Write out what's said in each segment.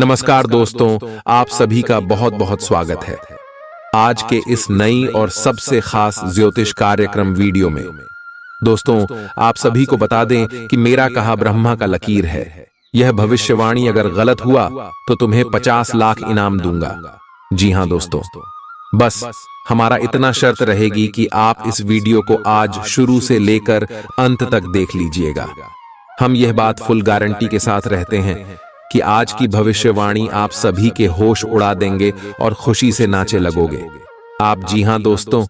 नमस्कार दोस्तों, आप सभी का बहुत बहुत स्वागत है आज के इस नई और सबसे खास ज्योतिष कार्यक्रम वीडियो में। दोस्तों, आप सभी को बता दें कि मेरा कहा ब्रह्मा का लकीर है। यह भविष्यवाणी अगर गलत हुआ तो तुम्हें 50 लाख इनाम दूंगा। जी हां दोस्तों, बस हमारा इतना शर्त रहेगी कि आप इस वीडियो को आज शुरू से लेकर अंत तक देख लीजिएगा। हम यह बात फुल गारंटी के साथ रहते हैं कि आज की भविष्यवाणी आप सभी के होश उड़ा देंगे और खुशी से नाचे लगोगे आप। जी हां दोस्तों,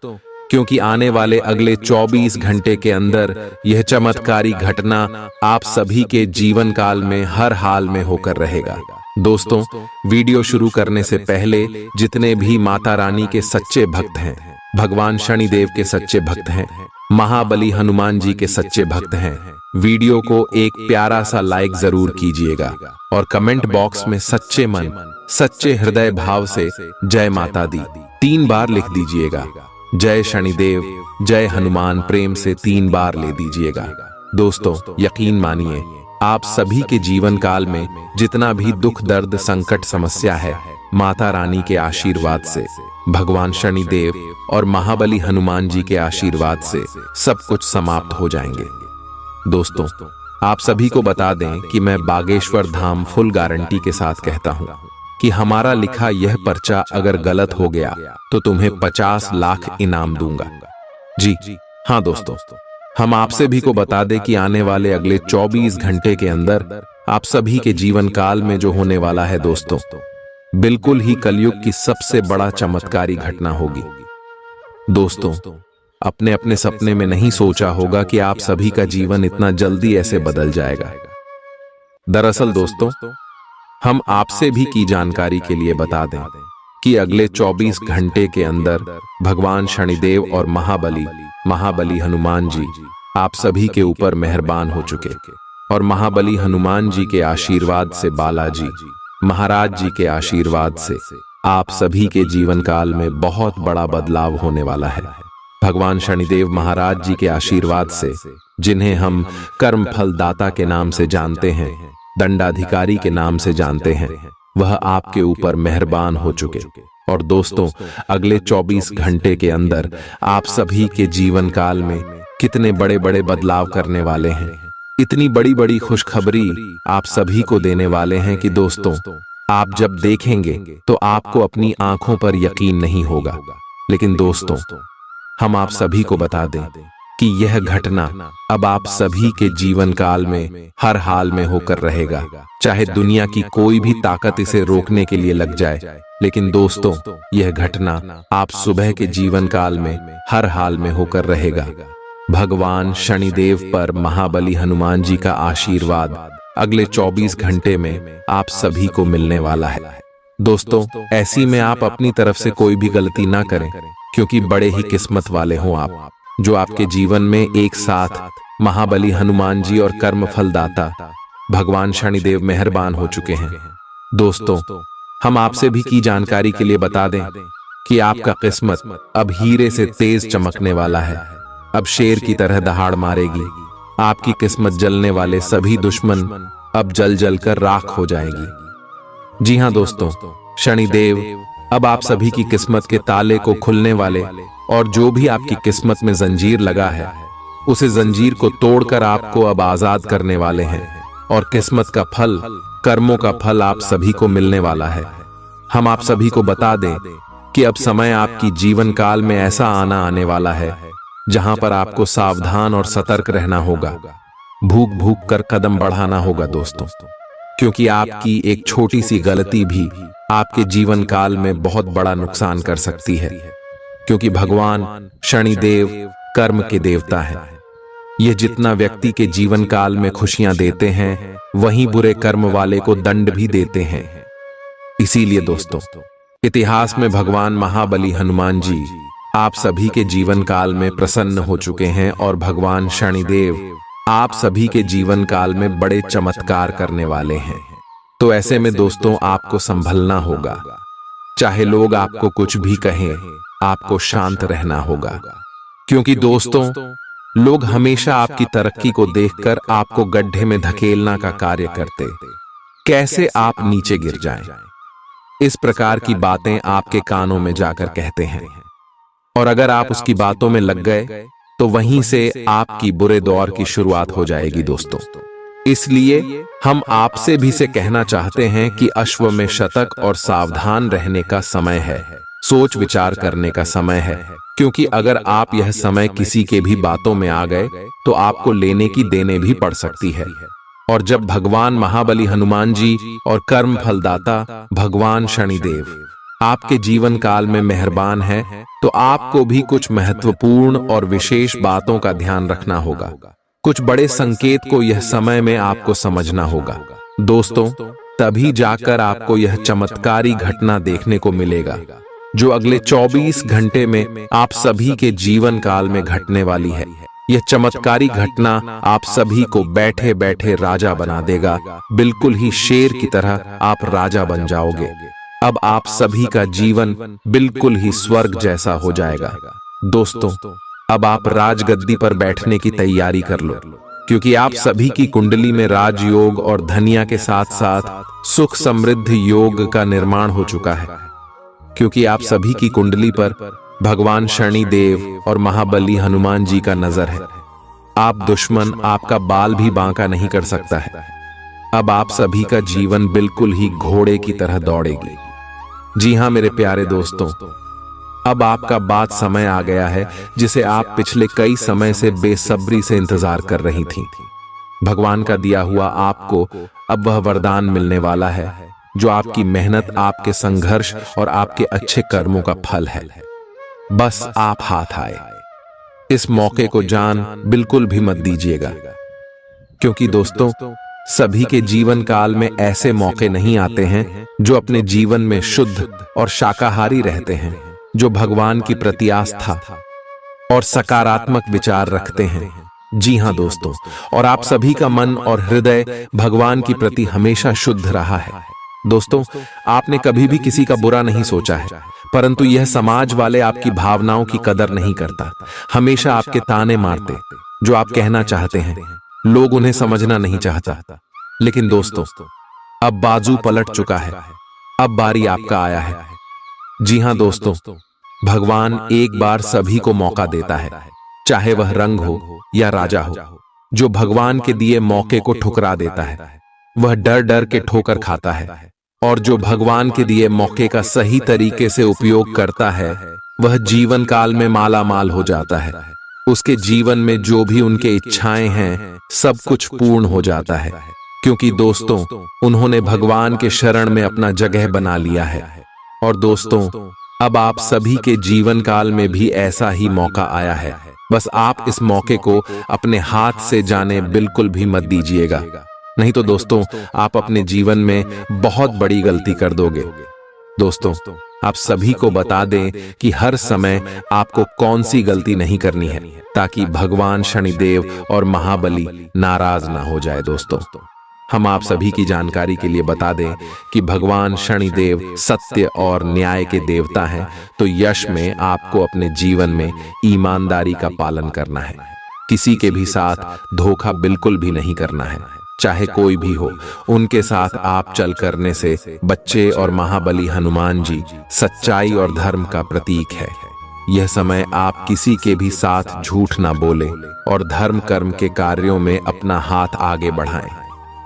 क्योंकि आने वाले अगले 24 घंटे के अंदर यह चमत्कारी घटना आप सभी के जीवन काल में हर हाल में होकर रहेगा। दोस्तों, वीडियो शुरू करने से पहले जितने भी माता रानी के सच्चे भक्त हैं, भगवान शनिदेव के सच्चे भक्त हैं, महाबली हनुमान जी के सच्चे भक्त हैं, वीडियो को एक प्यारा सा लाइक जरूर कीजिएगा और कमेंट बॉक्स में सच्चे मन सच्चे हृदय भाव से जय माता दी 3 बार लिख दीजिएगा। जय शनिदेव, जय हनुमान प्रेम से 3 बार ले दीजिएगा। दोस्तों, यकीन मानिए, आप सभी के जीवन काल में जितना भी दुख दर्द संकट समस्या है, माता रानी के आशीर्वाद से, भगवान शनिदेव और महाबली हनुमान जी के आशीर्वाद से सब कुछ समाप्त हो जाएंगे। दोस्तों, आप सभी को बता दें कि मैं बागेश्वर धाम फुल गारंटी के साथ कहता हूं कि हमारा लिखा यह पर्चा अगर गलत हो गया तो तुम्हें 50 लाख इनाम दूंगा। जी हां दोस्तों, हम आपसे भी को बता दें कि आने वाले अगले 24 घंटे के अंदर आप सभी के जीवन काल में जो होने वाला है दोस्तों, बिल्कुल ही कलयुग की सबसे बड़ा चमत्कारी घटना होगी। दोस्तों, अपने अपने सपने में नहीं सोचा होगा कि आप सभी का जीवन इतना जल्दी ऐसे बदल जाएगा। दरअसल दोस्तों, हम आपसे भी की जानकारी के लिए बता दें कि अगले 24 घंटे के अंदर भगवान शनिदेव और महाबली हनुमान जी आप सभी के ऊपर मेहरबान हो चुके और महाबली हनुमान जी के आशीर्वाद से, बालाजी महाराज जी के आशीर्वाद से आप सभी के जीवन काल में बहुत बड़ा बदलाव होने वाला है। भगवान शनिदेव महाराज जी के आशीर्वाद से, जिन्हें हम कर्म फल दाता के नाम से जानते हैं, दंडाधिकारी के नाम से जानते हैं, वह आपके ऊपर मेहरबान हो चुके। और दोस्तों, अगले 24 घंटे के अंदर आप सभी के जीवन काल में कितने बड़े बड़े बदलाव करने वाले हैं, इतनी बड़ी बड़ी खुशखबरी आप सभी को देने वाले हैं कि दोस्तों, आप जब देखेंगे तो आपको अपनी आंखों पर यकीन नहीं होगा। लेकिन दोस्तों, हम आप सभी को बता दें कि यह घटना अब आप सभी के जीवन काल में हर हाल में होकर रहेगा, चाहे दुनिया की कोई भी ताकत इसे रोकने के लिए लग जाए। लेकिन दोस्तों, यह घटना आप सुबह के जीवन काल में हर हाल में होकर रहेगा। भगवान शनिदेव पर महाबली हनुमान जी का आशीर्वाद अगले 24 घंटे में आप सभी को मिलने वाला है। दोस्तों, ऐसी में आप अपनी तरफ से कोई भी गलती ना करें, क्योंकि बड़े ही किस्मत वाले हों आप, जो आपके जीवन में एक साथ महाबली हनुमान जी और कर्म फलदाता भगवान शनिदेव मेहरबान हो चुके हैं। दोस्तों, हम आपसे भी की जानकारी के लिए बता दें कि आपका किस्मत अब हीरे से तेज चमकने वाला है, अब शेर की तरह दहाड़ मारेगी। आपकी किस्मत जलने वाले सभी दुश्मन अब जल जल कर राख हो जाएगी। जी हां दोस्तों, शनिदेव अब आप सभी की किस्मत के ताले को खुलने वाले और जो भी आपकी किस्मत में जंजीर लगा है, उसे जंजीर को तोड़कर आपको अब आजाद करने वाले हैं और किस्मत का फल, कर्मों का फल आप सभी को मिलने वाला है। हम आप सभी को बता दें कि अब समय आपकी जीवन काल में ऐसा आने वाला है जहां पर आपको सावधान और सतर्क रहना होगा, भूख भूख कर कदम बढ़ाना होगा दोस्तों, क्योंकि आपकी एक छोटी सी गलती भी आपके जीवन काल में बहुत बड़ा नुकसान कर सकती है। क्योंकि भगवान शनिदेव कर्म के देवता है। यह जितना व्यक्ति के जीवन काल में खुशियां देते हैं, वहीं बुरे कर्म वाले को दंड भी देते हैं। इसीलिए दोस्तों, इतिहास में भगवान महाबली हनुमान जी आप सभी के जीवन काल में प्रसन्न हो चुके हैं और भगवान शनिदेव आप सभी के जीवन काल में बड़े चमत्कार करने वाले हैं। तो ऐसे में दोस्तों, आपको संभलना होगा। चाहे लोग आपको कुछ भी कहें, आपको शांत रहना होगा, क्योंकि दोस्तों, लोग हमेशा आपकी तरक्की को देखकर आपको गड्ढे में धकेलना का कार्य करते। कैसे आप नीचे गिर जाएं। इस प्रकार की बातें आपके कानों में जाकर कहते हैं, और अगर आप उसकी बातों में लग गए तो वहीं से आपकी बुरे दौर की शुरुआत हो जाएगी दोस्तों। इसलिए हम आपसे भी से कहना चाहते हैं कि अश्व में शतक और सावधान रहने का समय है, सोच विचार करने का समय है, क्योंकि अगर आप यह समय किसी के भी बातों में आ गए तो आपको लेने की देने भी पड़ सकती है। और जब भगवान महाबली हनुमान जी और कर्म फलदाता भगवान शनिदेव आपके जीवन काल में मेहरबान है, तो आपको भी कुछ महत्वपूर्ण और विशेष बातों का ध्यान रखना होगा। कुछ बड़े संकेत को यह समय में आपको समझना होगा दोस्तों, तभी जाकर आपको यह चमत्कारी घटना देखने को मिलेगा जो अगले 24 घंटे में आप सभी के जीवन काल में घटने वाली है। यह चमत्कारी घटना आप सभी को बैठे बैठे राजा बना देगा, बिल्कुल ही शेर की तरह आप राजा बन जाओगे। अब आप सभी का जीवन बिल्कुल ही स्वर्ग जैसा हो जाएगा दोस्तों। अब आप राजगद्दी पर बैठने की तैयारी कर लो, क्योंकि आप सभी की कुंडली में राजयोग और धनिया के साथ साथ सुख समृद्ध योग का निर्माण हो चुका है, क्योंकि आप सभी की कुंडली पर भगवान शनिदेव और महाबली हनुमान जी का नजर है। आप दुश्मन आपका बाल भी बांका नहीं कर सकता है। अब आप सभी का जीवन बिल्कुल ही घोड़े की तरह दौड़ेगी। जी हां मेरे प्यारे दोस्तों, अब आपका बात समय आ गया है जिसे आप पिछले कई समय से बेसब्री से इंतजार कर रही थीं। भगवान का दिया हुआ आपको अब वह वरदान मिलने वाला है जो आपकी मेहनत, आपके संघर्ष और आपके अच्छे कर्मों का फल है। बस आप हाथ आए। इस मौके को जान बिल्कुल भी मत दीजिएगा, क्योंकि दोस्तों सभी के जीवन काल में ऐसे मौके नहीं आते हैं जो अपने जीवन में शुद्ध और शाकाहारी रहते हैं, जो भगवान की प्रति आस्था और सकारात्मक विचार रखते हैं। जी हां दोस्तों, और आप सभी का मन और हृदय भगवान की प्रति हमेशा शुद्ध रहा है। दोस्तों, आपने कभी भी किसी का बुरा नहीं सोचा है, परंतु यह समाज वाले आपकी भावनाओं की कदर नहीं करता, हमेशा आपके ताने मारते। जो आप कहना चाहते हैं लोग उन्हें समझना नहीं चाहता। लेकिन दोस्तों अब बाजू पलट चुका है, अब बारी आपका आया है। जी हां दोस्तों, भगवान एक बार सभी को मौका देता है, चाहे वह रंग हो या राजा हो। जो भगवान के दिए मौके को ठुकरा देता है वह डर डर के ठोकर खाता है, और जो भगवान के दिए मौके का सही तरीके से उपयोग करता है वह जीवन काल में माला माल हो जाता है। उसके जीवन में जो भी उनके इच्छाएं हैं सब कुछ पूर्ण हो जाता है, क्योंकि दोस्तों उन्होंने भगवान के शरण में अपना जगह बना लिया है। और दोस्तों अब आप सभी के जीवन काल में भी ऐसा ही मौका आया है, बस आप इस मौके को अपने हाथ से जाने बिल्कुल भी मत दीजिएगा, नहीं तो दोस्तों आप अपने जीवन में बहुत बड़ी गलती कर दोगे। दोस्तों आप सभी को बता दें कि हर समय आपको कौन सी गलती नहीं करनी है, ताकि भगवान शनिदेव और महाबली नाराज ना हो जाए। दोस्तों हम आप सभी की जानकारी के लिए बता दें कि भगवान शनिदेव सत्य और न्याय के देवता हैं, तो यश में आपको अपने जीवन में ईमानदारी का पालन करना है। किसी के भी साथ धोखा बिल्कुल भी नहीं करना है, चाहे कोई भी हो। उनके साथ आप चल करने से बच्चे और महाबली हनुमान जी सच्चाई और धर्म का प्रतीक है। यह समय आप किसी के भी साथ झूठ ना बोले और धर्म कर्म के कार्यों में अपना हाथ आगे बढ़ाएं।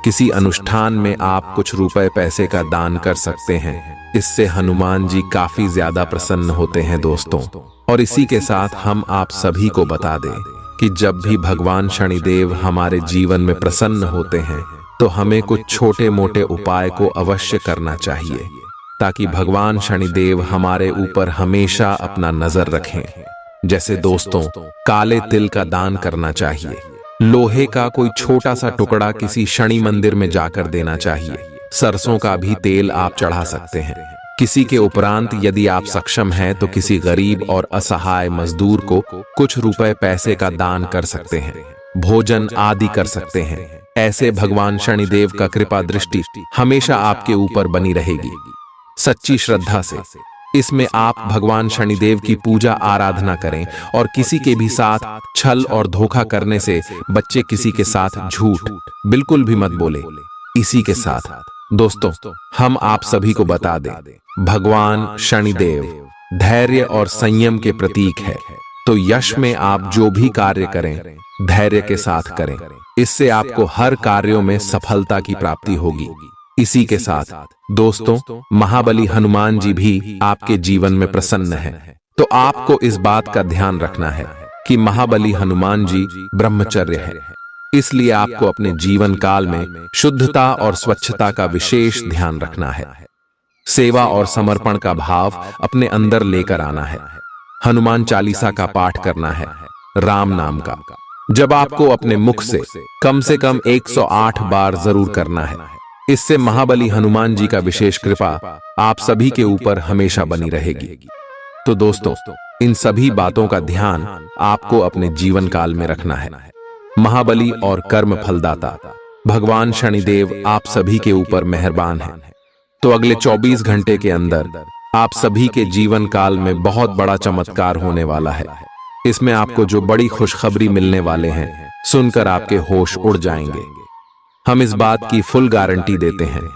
किसी अनुष्ठान में आप कुछ रुपए पैसे का दान कर सकते हैं, इससे हनुमान जी काफी ज्यादा प्रसन्न होते हैं दोस्तों। और इसी के साथ हम आप सभी को बता दें कि जब भी भगवान शनिदेव हमारे जीवन में प्रसन्न होते हैं तो हमें कुछ छोटे मोटे उपाय को अवश्य करना चाहिए, ताकि भगवान शनिदेव हमारे ऊपर हमेशा अपना नजर रखें। जैसे दोस्तों काले तिल का दान करना चाहिए, लोहे का कोई छोटा सा टुकड़ा किसी शनि मंदिर में जाकर देना चाहिए, सरसों का भी तेल आप चढ़ा सकते हैं। किसी के उपरांत यदि आप सक्षम हैं तो किसी गरीब और असहाय मजदूर को कुछ रुपए पैसे का दान कर सकते हैं, भोजन आदि कर सकते हैं। ऐसे भगवान शनिदेव का कृपा दृष्टि हमेशा आपके ऊपर बनी रहेगी सच्ची श्रद्धा से। इसमें आप भगवान शनिदेव की पूजा आराधना करें और किसी के भी साथ छल और धोखा करने से बच्चे किसी के साथ झूठ बिल्कुल भी मत बोले। इसी के साथ दोस्तों, हम आप सभी को बता दें, भगवान शनिदेव धैर्य और संयम के प्रतीक है। तो यश में आप जो भी कार्य करें, धैर्य के साथ करें। इससे आपको हर कार्यों में सफलता की प्राप्ति होगी। इसी के साथ दोस्तों, महाबली हनुमान जी भी आपके जीवन में प्रसन्न है। तो आपको इस बात का ध्यान रखना है कि महाबली हनुमान जी ब्रह्मचर्य है, इसलिए आपको अपने जीवन काल में शुद्धता और स्वच्छता का विशेष ध्यान रखना है। सेवा और समर्पण का भाव अपने अंदर लेकर आना है। हनुमान चालीसा का पाठ करना है, राम नाम का। जब आपको अपने मुख से कम 108 बार जरूर करना है। इससे महाबली हनुमान जी का विशेष कृपा आप सभी के ऊपर हमेशा बनी रहेगी। तो दोस्तों, इन सभी बातों का ध्यान आपको अपने जीवन काल में रखना है। महाबली और कर्म फलदाता भगवान शनिदेव आप सभी के ऊपर मेहरबान हैं। तो अगले 24 घंटे के अंदर आप सभी के जीवन काल में बहुत बड़ा चमत्कार होने वाला है। इसमें आपको जो बड़ी खुशखबरी मिलने वाले हैं, सुनकर आपके होश उड़ जाएंगे। हम इस बात की फुल गारंटी देते हैं।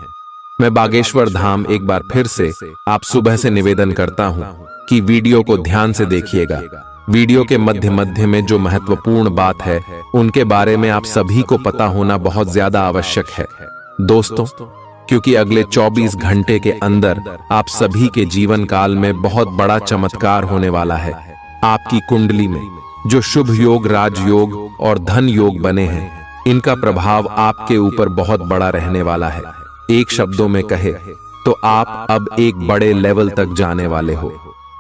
मैं बागेश्वर धाम एक बार फिर से आप सुबह से निवेदन करता हूं कि वीडियो को ध्यान से देखिएगा। वीडियो के मध्य मध्य में जो महत्वपूर्ण बात है, उनके बारे में आप सभी को पता होना बहुत ज्यादा आवश्यक है दोस्तों, क्योंकि अगले 24 घंटे के अंदर आप सभी के जीवन काल में बहुत बड़ा चमत्कार होने वाला है। आपकी कुंडली में जो शुभ योग, राजयोग और धन योग बने हैं, इनका प्रभाव आपके ऊपर बहुत बड़ा रहने वाला है। एक शब्दों में कहे तो आप अब एक बड़े लेवल तक जाने वाले हो।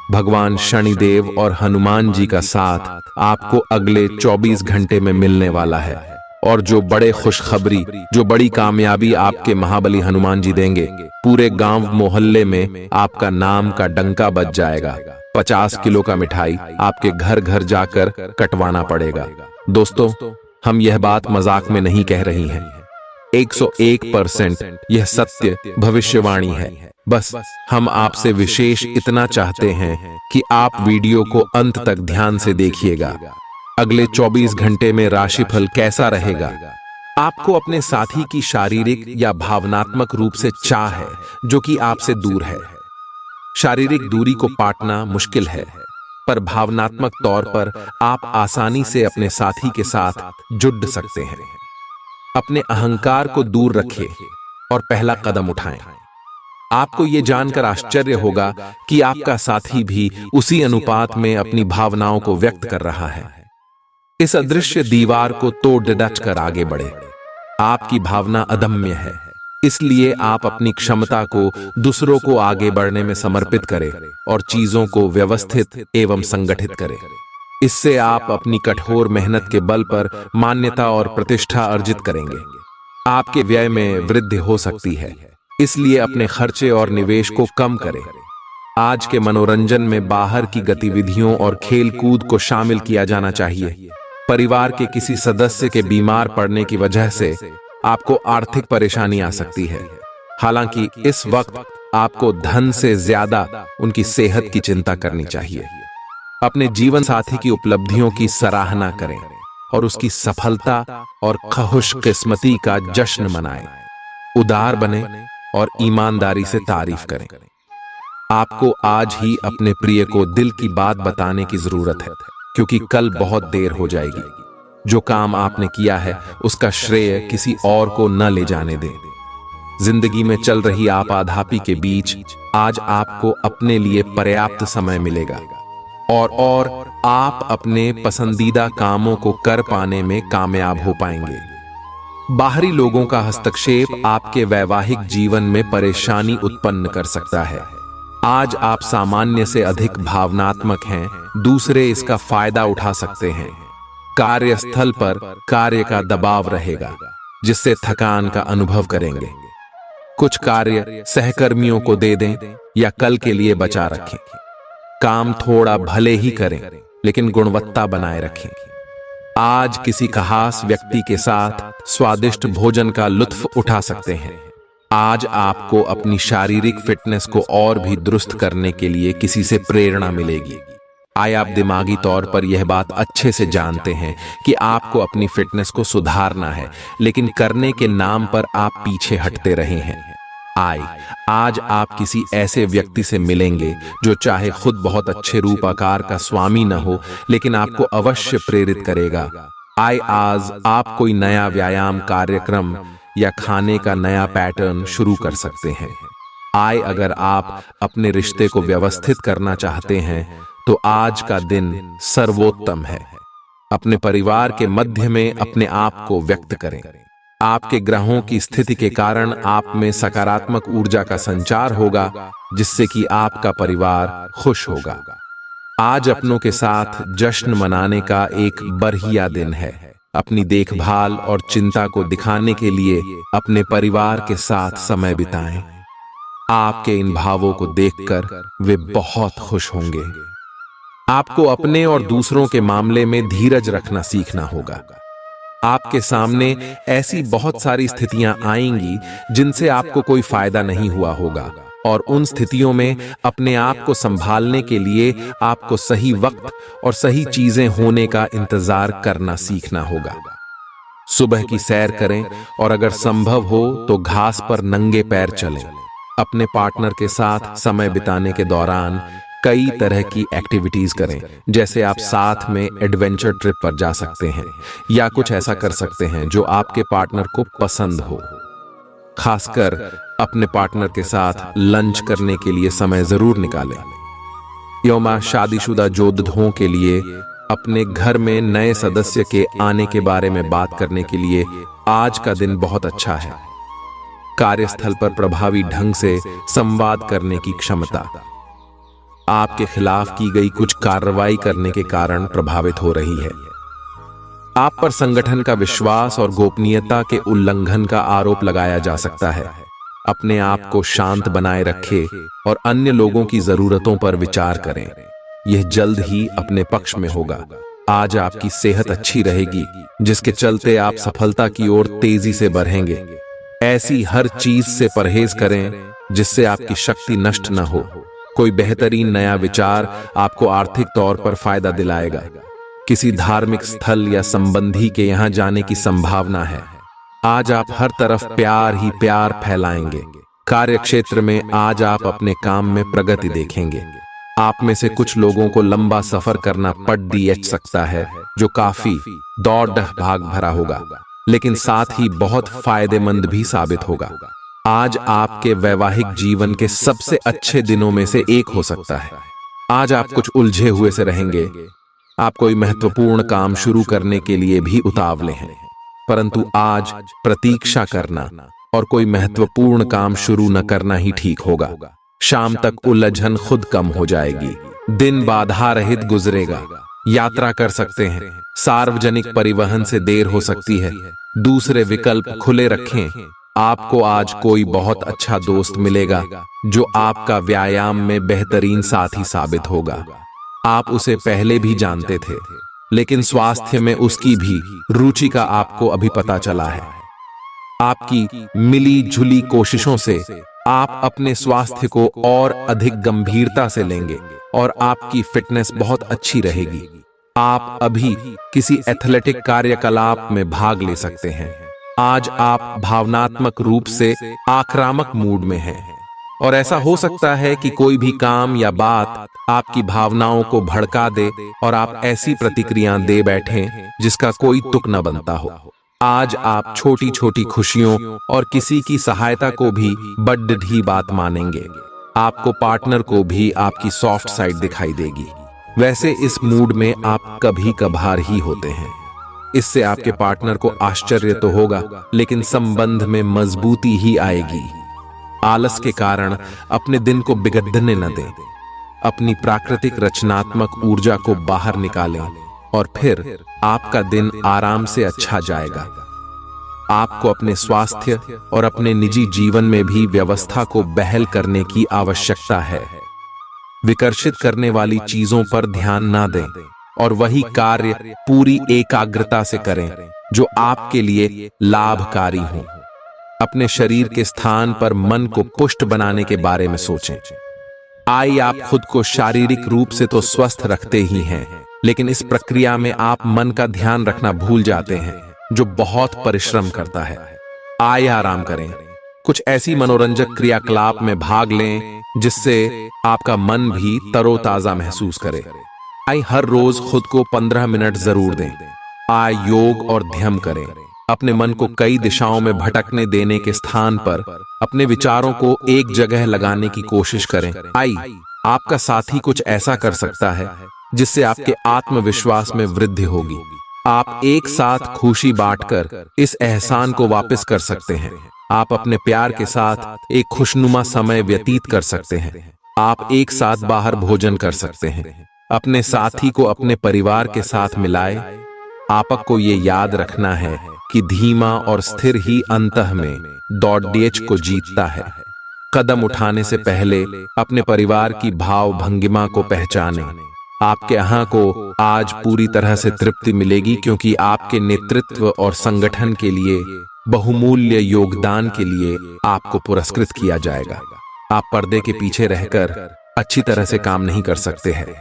भगवान शनिदेव और हनुमान जी का साथ आपको अगले 24 घंटे में मिलने वाला है। और जो बड़े खुशखबरी, जो बड़ी कामयाबी आपके महाबली हनुमान जी देंगे, पूरे गांव मोहल्ले में आपका नाम का डंका बज जाएगा। 50 किलो का मिठाई आपके घर घर जाकर कटवाना पड़ेगा। दोस्तों, हम यह बात मजाक में नहीं कह रही हैं। 101% यह सत्य भविष्यवाणी है। बस हम आपसे विशेष इतना चाहते हैं कि आप वीडियो को अंत तक ध्यान से देखिएगा। अगले 24 घंटे में राशिफल कैसा रहेगा? आपको अपने साथी की शारीरिक या भावनात्मक रूप से चाह है, जो कि आपसे दूर है। शारीरिक दूरी को पाटना मुश्किल है, पर भावनात्मक तौर पर आप आसानी से अपने साथी के साथ जुड़ सकते हैं। अपने अहंकार को दूर रखें और पहला कदम उठाएं। आपको यह जानकर आश्चर्य होगा कि आपका साथी भी उसी अनुपात में अपनी भावनाओं को व्यक्त कर रहा है। इस अदृश्य दीवार को तोड़ डट कर आगे बढ़े। आपकी भावना अदम्य है, इसलिए आप अपनी क्षमता को दूसरों को आगे बढ़ने में समर्पित करें और चीजों को व्यवस्थित एवं संगठित करें। इससे आप अपनी कठोर मेहनत के बल पर मान्यता और प्रतिष्ठा अर्जित करेंगे। आपके व्यय में वृद्धि हो सकती है, इसलिए अपने खर्चे और निवेश को कम करें। आज के मनोरंजन में बाहर की गतिविधियों और खेल कूद को शामिल किया जाना चाहिए। परिवार के किसी सदस्य के बीमार पड़ने की वजह से आपको आर्थिक परेशानी आ सकती है। हालांकि इस वक्त आपको धन से ज्यादा उनकी सेहत की चिंता करनी चाहिए। अपने जीवन साथी की उपलब्धियों की सराहना करें और उसकी सफलता और खुशकिस्मती का जश्न मनाएं। उदार बने और ईमानदारी से तारीफ करें। आपको आज ही अपने प्रिय को दिल की बात बताने की जरूरत है, क्योंकि कल बहुत देर हो जाएगी। जो काम आपने किया है, उसका श्रेय किसी और को न ले जाने दें। जिंदगी में चल रही आपाधापी के बीच आज आपको अपने लिए पर्याप्त समय मिलेगा और आप अपने पसंदीदा कामों को कर पाने में कामयाब हो पाएंगे। बाहरी लोगों का हस्तक्षेप आपके वैवाहिक जीवन में परेशानी उत्पन्न कर सकता है। आज आप सामान्य से अधिक भावनात्मक हैं, दूसरे इसका फायदा उठा सकते हैं। कार्यस्थल पर कार्य का दबाव रहेगा, जिससे थकान का अनुभव करेंगे। कुछ कार्य सहकर्मियों को दे दें या कल के लिए बचा रखें। काम थोड़ा भले ही करें, लेकिन गुणवत्ता बनाए रखें। आज किसी खास व्यक्ति के साथ स्वादिष्ट भोजन का लुत्फ उठा सकते हैं। आज आपको अपनी शारीरिक फिटनेस को और भी दुरुस्त करने के लिए किसी से प्रेरणा मिलेगी। आप दिमागी तौर पर यह बात अच्छे से जानते हैं कि आपको अपनी फिटनेस को सुधारना है, लेकिन करने के नाम पर आप पीछे हटते रहे हैं। आय, आज आप किसी ऐसे व्यक्ति से मिलेंगे जो चाहे खुद बहुत अच्छे रूप आकार का स्वामी न हो, लेकिन आपको अवश्य प्रेरित करेगा। आय, आज आप कोई नया व्यायाम कार्यक्रम या खाने का नया पैटर्न शुरू कर सकते हैं। आय, अगर आप अपने रिश्ते को व्यवस्थित करना चाहते हैं तो आज का दिन सर्वोत्तम है। अपने परिवार के मध्य में अपने आप को व्यक्त करें। आपके ग्रहों की स्थिति के कारण आप में सकारात्मक ऊर्जा का संचार होगा, जिससे कि आपका परिवार खुश होगा। आज अपनों के साथ जश्न मनाने का एक बढ़िया दिन है। अपनी देखभाल और चिंता को दिखाने के लिए अपने परिवार के साथ समय बिताएं। आपके इन भावों को देखकर वे बहुत खुश होंगे। आपको अपने और दूसरों के मामले में धीरज रखना सीखना होगा। आपके सामने ऐसी बहुत सारी स्थितियां आएंगी जिनसे आपको कोई फायदा नहीं हुआ होगा, और उन स्थितियों में अपने आप को संभालने के लिए आपको सही वक्त और सही चीजें होने का इंतजार करना सीखना होगा। सुबह की सैर करें और अगर संभव हो तो घास पर नंगे पैर चलें। अपने पार्टनर के साथ समय बिताने के दौरान कई तरह की एक्टिविटीज करें, जैसे आप साथ में एडवेंचर ट्रिप पर जा सकते हैं या कुछ ऐसा कर सकते हैं जो आपके पार्टनर को पसंद हो। खासकर अपने पार्टनर के साथ लंच करने के लिए समय जरूर निकालें। यौमा शादीशुदा जोधों के लिए अपने घर में नए सदस्य के आने के बारे में बात करने के लिए आज का दिन बहुत अच्छा है। कार्यस्थल पर प्रभावी ढंग से संवाद करने की क्षमता आपके खिलाफ की गई कुछ कार्रवाई करने के कारण प्रभावित हो रही है। आप पर संगठन का विश्वास और गोपनीयता के उल्लंघन का आरोप लगाया जा सकता है। अपने आप को शांत बनाए रखें और अन्य लोगों की जरूरतों पर विचार करें। यह जल्द ही अपने पक्ष में होगा। आज आपकी सेहत अच्छी रहेगी, जिसके चलते आप सफलता की ओर तेजी से बढ़ेंगे। ऐसी हर चीज से परहेज करें जिससे आपकी शक्ति नष्ट न हो। कोई बेहतरीन नया विचार आपको आर्थिक तौर पर फायदा दिलाएगा। किसी धार्मिक स्थल या संबंधी के यहां जाने की संभावना है। आज आप हर तरफ प्यार ही प्यार फैलाएंगे। कार्य क्षेत्र में आज आप अपने काम में प्रगति देखेंगे। आप में से कुछ लोगों को लंबा सफर करना पड़ सकता है, जो काफी दौड़ भाग भरा होगा, लेकिन साथ ही बहुत फायदेमंद भी साबित होगा। आज आपके वैवाहिक जीवन के सबसे अच्छे दिनों में से एक हो सकता है। आज आप कुछ उलझे हुए से रहेंगे। आप कोई महत्वपूर्ण काम शुरू करने के लिए भी उतावले हैं, परंतु आज प्रतीक्षा करना और कोई महत्वपूर्ण काम शुरू न करना ही ठीक होगा। शाम तक उलझन खुद कम हो जाएगी। दिन बाधा रहित गुजरेगा। यात्रा कर सकते हैं। सार्वजनिक परिवहन से देर हो सकती है। दूसरे विकल्प खुले रखें। आपको आज कोई बहुत अच्छा दोस्त मिलेगा जो आपका व्यायाम में बेहतरीन साथी साबित होगा। आप उसे पहले भी जानते थे, लेकिन स्वास्थ्य में उसकी भी रुचि का आपको अभी पता चला है। आपकी मिली जुली कोशिशों से आप अपने स्वास्थ्य को और अधिक गंभीरता से लेंगे और आपकी फिटनेस बहुत अच्छी रहेगी। आप अभी किसी एथलेटिक कार्यकलाप में भाग ले सकते हैं। आज आप भावनात्मक रूप से आक्रामक मूड में हैं, और ऐसा हो सकता है कि कोई भी काम या बात आपकी भावनाओं को भड़का दे और आप ऐसी प्रतिक्रियाएं दे बैठें जिसका कोई तुक न बनता हो। आज आप छोटी छोटी खुशियों और किसी की सहायता को भी बड़ी बात मानेंगे। आपको पार्टनर को भी आपकी सॉफ्ट साइड दिखाई देगी। वैसे इस मूड में आप कभी कभार ही होते हैं। इससे आपके पार्टनर को आश्चर्य तो होगा, लेकिन संबंध में मजबूती ही आएगी। आलस के कारण अपने दिन को बिगड़ने न दें। अपनी प्राकृतिक रचनात्मक ऊर्जा को बाहर निकालें और फिर आपका दिन आराम से अच्छा जाएगा। आपको अपने स्वास्थ्य और अपने निजी जीवन में भी व्यवस्था को बहाल करने की आवश्यकता है। विकर्षित करने वाली चीजों पर ध्यान ना दें और वही कार्य पूरी एकाग्रता से करें जो आपके लिए लाभकारी हो। अपने शरीर के स्थान पर मन को पुष्ट बनाने के बारे में सोचें। आइए, आप खुद को शारीरिक रूप से तो स्वस्थ रखते ही हैं, लेकिन इस प्रक्रिया में आप मन का ध्यान रखना भूल जाते हैं, जो बहुत परिश्रम करता है। आइए आराम करें, कुछ ऐसी मनोरंजक क्रियाकलाप में भाग लें जिससे आपका मन भी तरोताजा महसूस करे। हर रोज खुद को 15 मिनट जरूर दें। योग और ध्यान करें। अपने मन को कई दिशाओं में भटकने देने के स्थान पर अपने विचारों को एक जगह लगाने की कोशिश करें। आपका साथी कुछ ऐसा कर सकता है जिससे आपके आत्मविश्वास में वृद्धि होगी। आप एक साथ खुशी बांटकर इस एहसान को वापस कर सकते हैं। आप अपने प्यार के साथ एक खुशनुमा समय व्यतीत कर सकते हैं। आप एक साथ बाहर भोजन कर सकते हैं। अपने साथी को अपने परिवार के साथ मिलाए। आपको ये याद रखना है कि धीमा और स्थिर ही अंतः में दौड़ को जीतता है। कदम उठाने से पहले अपने परिवार की भाव भंगिमा को पहचानें। आपके यहाँ को आज पूरी तरह से तृप्ति मिलेगी क्योंकि आपके नेतृत्व और संगठन के लिए बहुमूल्य योगदान के लिए आपको पुरस्कृत किया जाएगा। आप पर्दे के पीछे रहकर अच्छी तरह से काम नहीं कर सकते हैं,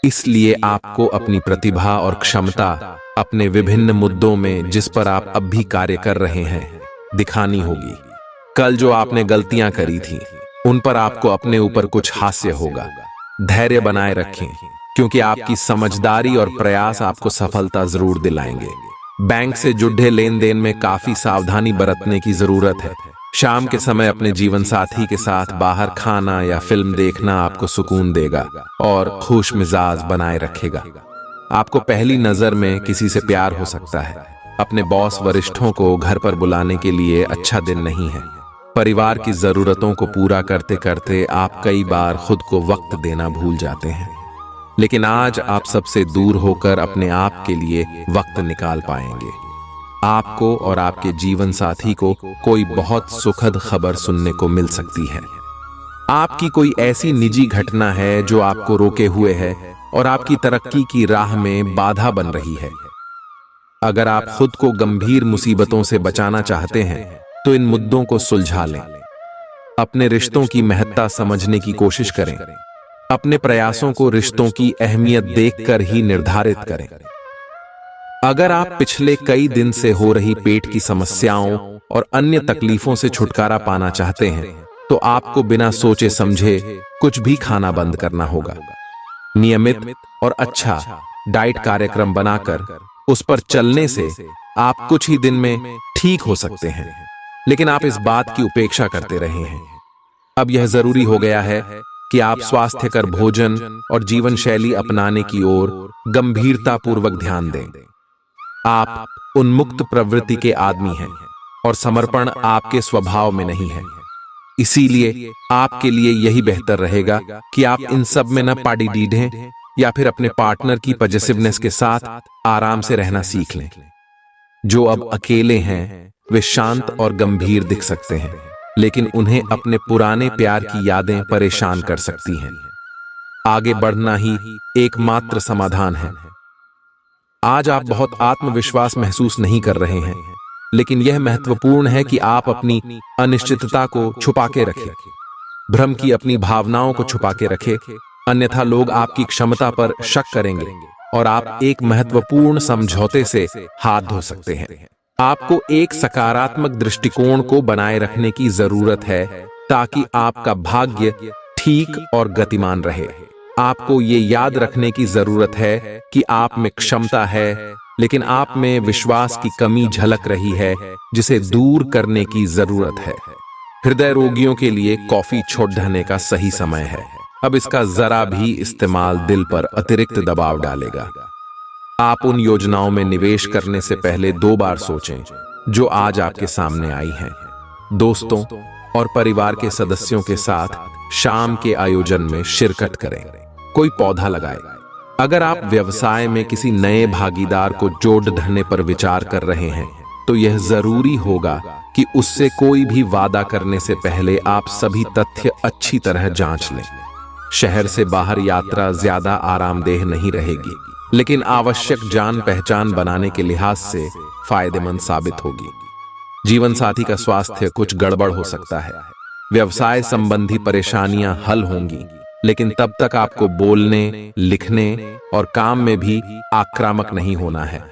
इसलिए आपको अपनी प्रतिभा और क्षमता अपने विभिन्न मुद्दों में जिस पर आप अब भी कार्य कर रहे हैं दिखानी होगी। कल जो आपने गलतियां करी थी उन पर आपको अपने ऊपर कुछ हास्य होगा। धैर्य बनाए रखें क्योंकि आपकी समझदारी और प्रयास आपको सफलता जरूर दिलाएंगे। बैंक से जुड़े लेन देन में काफी सावधानी बरतने की जरूरत है। शाम के समय अपने जीवन साथी के साथ बाहर खाना या फिल्म देखना आपको सुकून देगा और खुश मिजाज बनाए रखेगा। आपको पहली नजर में किसी से प्यार हो सकता है। अपने बॉस वरिष्ठों को घर पर बुलाने के लिए अच्छा दिन नहीं है। परिवार की जरूरतों को पूरा करते करते आप कई बार खुद को वक्त देना भूल जाते हैं, लेकिन आज आप सबसे दूर होकर अपने आप के लिए वक्त निकाल पाएंगे। आपको और आपके जीवन साथी को कोई बहुत सुखद खबर सुनने को मिल सकती है। आपकी कोई ऐसी निजी घटना है जो आपको रोके हुए है और आपकी तरक्की की राह में बाधा बन रही है। अगर आप खुद को गंभीर मुसीबतों से बचाना चाहते हैं तो इन मुद्दों को सुलझा लें। अपने रिश्तों की महत्ता समझने की कोशिश करें। अपने प्रयासों को रिश्तों की अहमियत देखकर ही निर्धारित करें। अगर आप पिछले कई दिन से हो रही पेट की समस्याओं और अन्य तकलीफों से छुटकारा पाना चाहते हैं तो आपको बिना सोचे समझे कुछ भी खाना बंद करना होगा। नियमित और अच्छा डाइट कार्यक्रम बनाकर उस पर चलने से आप कुछ ही दिन में ठीक हो सकते हैं, लेकिन आप इस बात की उपेक्षा करते रहे हैं। अब यह जरूरी हो गया है कि आप स्वास्थ्यकर भोजन और जीवन शैली अपनाने की ओर गंभीरतापूर्वक ध्यान दें। आप उन्मुक्त प्रवृत्ति के आदमी हैं और समर्पण आपके स्वभाव में नहीं है। इसीलिए आपके लिए यही बेहतर रहेगा कि आप इन सब में न पाड़ी डीढ़ें या फिर अपने पार्टनर की पॉजिटिवनेस के साथ आराम से रहना सीख लें। जो अब अकेले हैं वे शांत और गंभीर दिख सकते हैं, लेकिन उन्हें अपने पुराने प्यार की यादें परेशान कर सकती हैं। आगे बढ़ना ही एकमात्र समाधान है। आज आप बहुत आत्मविश्वास महसूस नहीं कर रहे हैं, लेकिन यह महत्वपूर्ण है कि आप अपनी अनिश्चितता को छुपा के रखें। भ्रम की अपनी भावनाओं को छुपा के रखें, अन्यथा लोग आपकी क्षमता पर शक करेंगे और आप एक महत्वपूर्ण समझौते से हाथ धो सकते हैं। आपको एक सकारात्मक दृष्टिकोण को बनाए रखने की जरूरत है ताकि आपका भाग्य ठीक और गतिमान रहे। आपको ये याद रखने की जरूरत है कि आप में क्षमता है, लेकिन आप में विश्वास की कमी झलक रही है जिसे दूर करने की जरूरत है। हृदय रोगियों के लिए कॉफी छोड़ देने का सही समय है। अब इसका जरा भी इस्तेमाल दिल पर अतिरिक्त दबाव डालेगा। आप उन योजनाओं में निवेश करने से पहले 2 बार सोचें जो आज आपके सामने आई हैं। दोस्तों और परिवार के सदस्यों के साथ शाम के आयोजन में शिरकत करें। कोई पौधा लगाए। अगर आप व्यवसाय में किसी नए भागीदार को जोड़ ढाने पर विचार कर रहे हैं तो यह जरूरी होगा कि उससे कोई भी वादा करने से पहले आप सभी तथ्य अच्छी तरह जांच लें। शहर से बाहर यात्रा ज्यादा आरामदेह नहीं रहेगी, लेकिन आवश्यक जान पहचान बनाने के लिहाज से फायदेमंद साबित होगी। जीवन साथी का स्वास्थ्य कुछ गड़बड़ हो सकता है। व्यवसाय संबंधी परेशानियां हल होंगी, लेकिन तब तक आपको बोलने, लिखने और काम में भी आक्रामक नहीं होना है।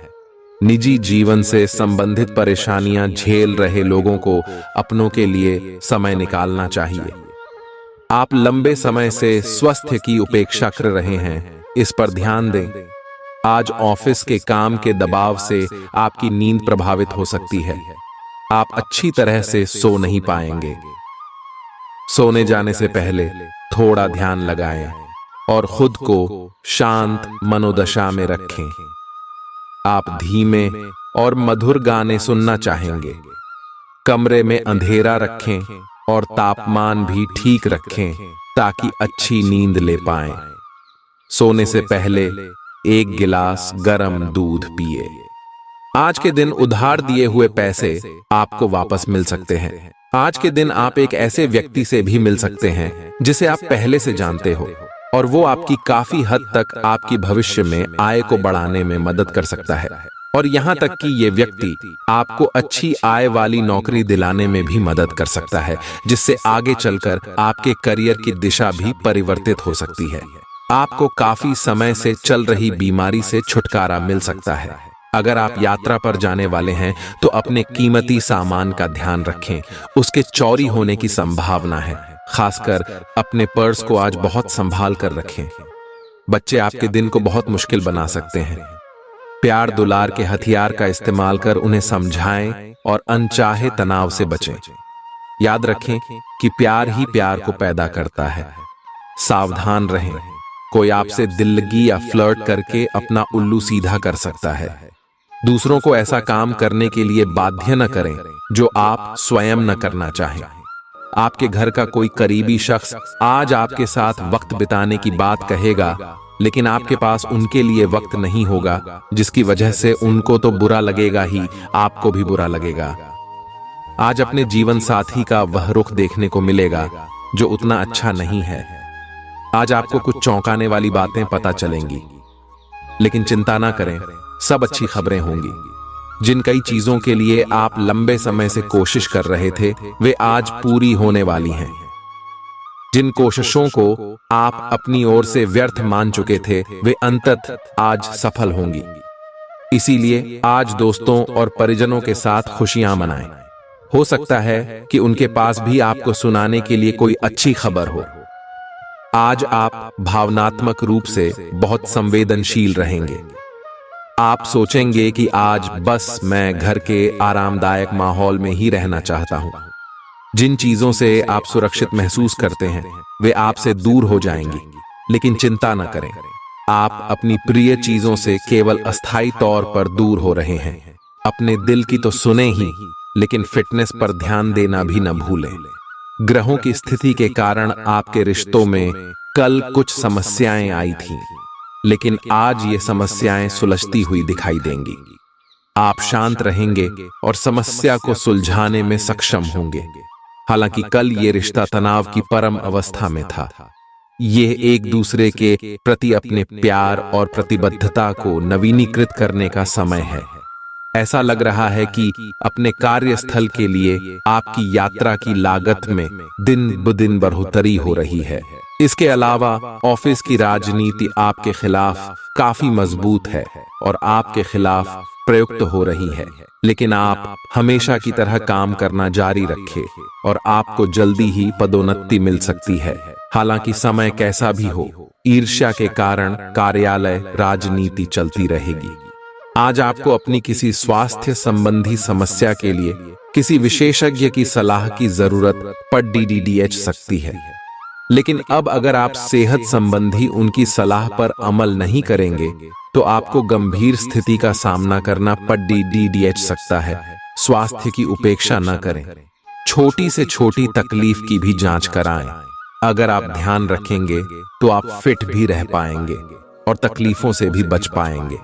निजी जीवन से संबंधित परेशानियां झेल रहे लोगों को अपनों के लिए समय निकालना चाहिए। आप लंबे समय से स्वास्थ्य की उपेक्षा कर रहे हैं, इस पर ध्यान दें। आज ऑफिस के काम के दबाव से आपकी नींद प्रभावित हो सकती है। आप अच्छी तरह से सो नहीं पाएंगे। सोने जाने से पहले थोड़ा ध्यान लगाएं और खुद को शांत मनोदशा में रखें। आप धीमे और मधुर गाने सुनना चाहेंगे। कमरे में अंधेरा रखें और तापमान भी ठीक रखें ताकि अच्छी नींद ले पाएं। सोने से पहले 1 गिलास गर्म दूध पिए। आज के दिन उधार दिए हुए पैसे आपको वापस मिल सकते हैं। आज के दिन आप एक ऐसे व्यक्ति से भी मिल सकते हैं जिसे आप पहले से जानते हो और वो आपकी काफी हद तक आपकी भविष्य में आय को बढ़ाने में मदद कर सकता है। और यहाँ तक कि ये व्यक्ति आपको अच्छी आय वाली नौकरी दिलाने में भी मदद कर सकता है, जिससे आगे चलकर आपके करियर की दिशा भी परिवर्तित हो सकती है। आपको काफी समय से चल रही बीमारी से छुटकारा मिल सकता है। अगर आप यात्रा पर जाने वाले हैं तो अपने कीमती सामान का ध्यान रखें, उसके चोरी होने की संभावना है। खासकर अपने पर्स को आज बहुत संभाल कर रखें। बच्चे आपके दिन को बहुत मुश्किल बना सकते हैं। प्यार दुलार के हथियार का इस्तेमाल कर उन्हें समझाएं और अनचाहे तनाव से बचें। याद रखें कि प्यार ही प्यार को पैदा करता है। सावधान रहें, कोई आपसे दिल्लगी या फ्लर्ट करके अपना उल्लू सीधा कर सकता है। दूसरों को ऐसा काम करने के लिए बाध्य न करें जो आप स्वयं न करना चाहें। आपके घर का कोई करीबी शख्स आज आपके साथ वक्त बिताने की बात कहेगा, लेकिन आपके पास उनके लिए वक्त नहीं होगा, जिसकी वजह से उनको तो बुरा लगेगा ही, आपको भी बुरा लगेगा। आज अपने जीवन साथी का वह रुख देखने को मिलेगा जो उतना अच्छा नहीं है। आज आपको कुछ चौंकाने वाली बातें पता चलेंगी, लेकिन चिंता ना करें, सब अच्छी खबरें होंगी। जिन कई चीजों के लिए आप लंबे समय से कोशिश कर रहे थे, वे आज पूरी होने वाली हैं। जिन कोशिशों को आप अपनी ओर से व्यर्थ मान चुके थे, वे अंततः आज सफल होंगी। इसीलिए आज दोस्तों और परिजनों के साथ खुशियां मनाएं। हो सकता है कि उनके पास भी आपको सुनाने के लिए कोई अच्छी खबर हो। आज आप भावनात्मक रूप से बहुत संवेदनशील रहेंगे। आप सोचेंगे कि आज बस मैं घर के आरामदायक माहौल में ही रहना चाहता हूं। जिन चीजों से आप सुरक्षित महसूस करते हैं, वे आपसे दूर हो जाएंगी, लेकिन चिंता न करें, आप अपनी प्रिय चीजों से केवल अस्थायी तौर पर दूर हो रहे हैं। अपने दिल की तो सुने ही, लेकिन फिटनेस पर ध्यान देना भी न भूलें। ग्रहों की स्थिति के कारण आपके रिश्तों में कल कुछ समस्याएं आई थीं, लेकिन आज ये समस्याएं सुलझती हुई दिखाई देंगी। आप शांत रहेंगे और समस्या को सुलझाने में सक्षम होंगे। हालांकि कल ये रिश्ता तनाव की परम अवस्था में था। ये एक दूसरे के प्रति अपने प्यार और प्रतिबद्धता को नवीनीकृत करने का समय है। ऐसा लग रहा है कि अपने कार्यस्थल के लिए आपकी यात्रा की लागत में दिन ब दिन बढ़ोतरी हो रही है। इसके अलावा ऑफिस की राजनीति आपके खिलाफ काफी मजबूत है और आपके खिलाफ प्रयुक्त हो रही है, लेकिन आप हमेशा की तरह काम करना जारी रखें और आपको जल्दी ही पदोन्नति मिल सकती है। हालांकि समय कैसा भी हो, ईर्ष्या के कारण कार्यालय राजनीति चलती रहेगी। आज आपको अपनी किसी स्वास्थ्य संबंधी समस्या के लिए किसी विशेषज्ञ की सलाह की जरूरत पड़ सकती है, लेकिन अब अगर आप सेहत संबंधी उनकी सलाह पर अमल नहीं करेंगे तो आपको गंभीर स्थिति का सामना करना पड़ सकता है। स्वास्थ्य की उपेक्षा न करें, छोटी से छोटी तकलीफ की भी जांच कराएं। अगर आप ध्यान रखेंगे तो आप फिट भी रह पाएंगे और तकलीफों से भी बच पाएंगे।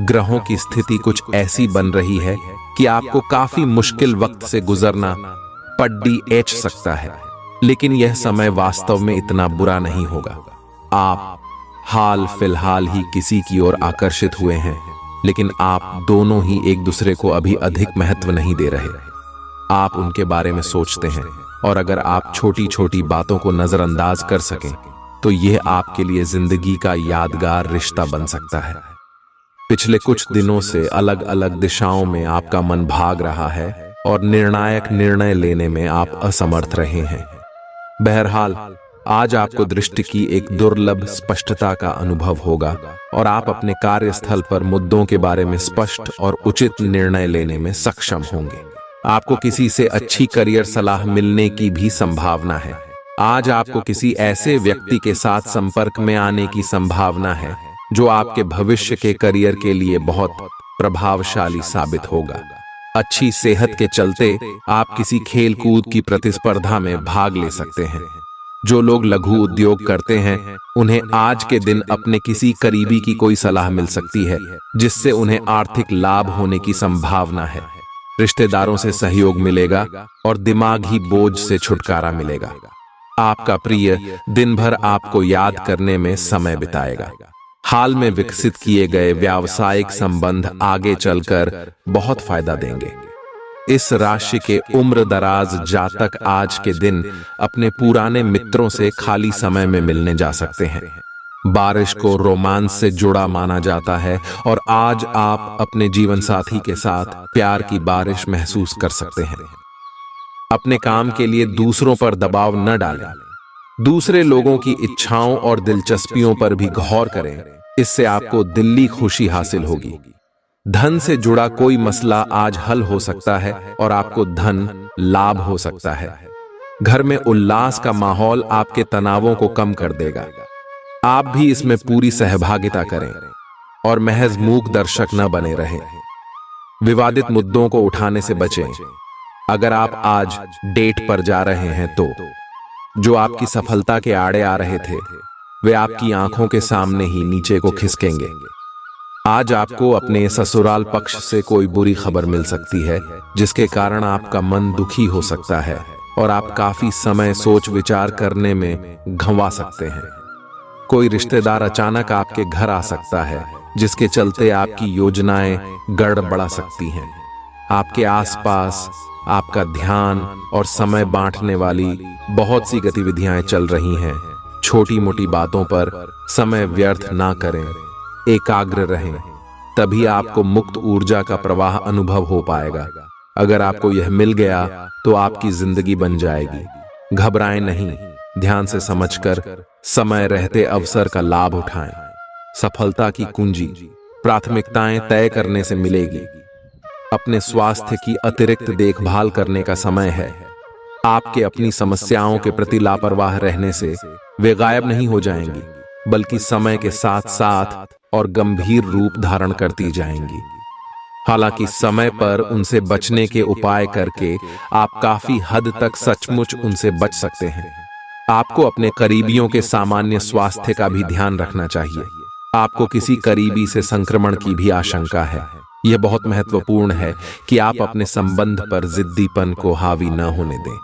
ग्रहों की स्थिति कुछ ऐसी बन रही है कि आपको काफी मुश्किल वक्त से गुजरना पड़ सकता है, लेकिन यह समय वास्तव में इतना बुरा नहीं होगा। आप हाल फिलहाल ही किसी की ओर आकर्षित हुए हैं, लेकिन आप दोनों ही एक दूसरे को अभी अधिक महत्व नहीं दे रहे। आप उनके बारे में सोचते हैं और अगर आप छोटी छोटी बातों को नजरअंदाज कर सकें तो यह आपके लिए जिंदगी का यादगार रिश्ता बन सकता है। पिछले कुछ दिनों से अलग अलग दिशाओं में आपका मन भाग रहा है और निर्णायक निर्णय लेने में आप असमर्थ रहे हैं। बहरहाल, आज आपको दृष्टि की एक दुर्लभ स्पष्टता का अनुभव होगा और आप अपने कार्यस्थल पर मुद्दों के बारे में स्पष्ट और उचित निर्णय लेने में सक्षम होंगे। आपको किसी से अच्छी करियर सलाह मिलने की भी संभावना है। आज आपको किसी ऐसे व्यक्ति के साथ संपर्क में आने की संभावना है जो आपके भविष्य के करियर के लिए बहुत प्रभावशाली साबित होगा। अच्छी सेहत के चलते आप किसी खेल कूद की प्रतिस्पर्धा में भाग ले सकते हैं। जो लोग लघु उद्योग करते हैं, उन्हें आज के दिन अपने किसी करीबी की कोई सलाह मिल सकती है जिससे उन्हें आर्थिक लाभ होने की संभावना है। रिश्तेदारों से सहयोग मिलेगा और दिमागी बोझ से छुटकारा मिलेगा। आपका प्रिय दिन भर आपको याद करने में समय बिताएगा। हाल में विकसित किए गए व्यावसायिक संबंध आगे चलकर बहुत फायदा देंगे। इस राशि के उम्र दराज जातक आज के दिन अपने पुराने मित्रों से खाली समय में मिलने जा सकते हैं। बारिश को रोमांस से जुड़ा माना जाता है और आज आप अपने जीवन साथी के साथ प्यार की बारिश महसूस कर सकते हैं। अपने काम के लिए दूसरों पर दबाव न डालें। दूसरे लोगों की इच्छाओं और दिलचस्पियों पर भी गौर करें। इससे आपको दिल्ली खुशी हासिल होगी। धन से जुड़ा कोई मसला आज हल हो सकता है और आपको धन लाभ हो सकता है। घर में उल्लास का माहौल आपके तनावों को कम कर देगा। आप भी इसमें पूरी सहभागिता करें और महज मूक दर्शक न बने रहें। विवादित मुद्दों को उठाने से बचें। अगर आप आज डेट पर जा रहे हैं तो जो आपकी सफलता के आड़े आ रहे थे, वे आपकी आंखों के सामने ही नीचे को खिसकेंगे। आज आपको अपने ससुराल पक्ष से कोई बुरी खबर मिल सकती है जिसके कारण आपका मन दुखी हो सकता है और आप काफी समय सोच विचार करने में गंवा सकते हैं। कोई रिश्तेदार अचानक आपके घर आ सकता है जिसके चलते आपकी योजनाएं गड़बड़ा सकती हैं। आपके आसपास आपका ध्यान और समय बांटने वाली बहुत सी गतिविधियां चल रही हैं। छोटी मोटी बातों पर समय व्यर्थ ना करें, एकाग्र रहें, तभी आपको मुक्त ऊर्जा का प्रवाह अनुभव हो पाएगा। अगर आपको यह मिल गया तो आपकी जिंदगी बन जाएगी। घबराएं नहीं, ध्यान से समझकर समय रहते अवसर का लाभ उठाएं। सफलता की कुंजी प्राथमिकताएं तय करने से मिलेगी। अपने स्वास्थ्य की अतिरिक्त देखभाल करने का समय है। आपके अपनी समस्याओं के प्रति लापरवाह रहने से वे गायब नहीं हो जाएंगी, बल्कि समय के साथ साथ और गंभीर रूप धारण करती जाएंगी। हालांकि समय पर उनसे बचने के उपाय करके आप काफी हद तक सचमुच उनसे बच सकते हैं। आपको अपने करीबियों के सामान्य स्वास्थ्य का भी ध्यान रखना चाहिए। आपको किसी करीबी से संक्रमण की भी आशंका है। यह बहुत महत्वपूर्ण है कि आप अपने संबंध पर जिद्दीपन को हावी न होने दें।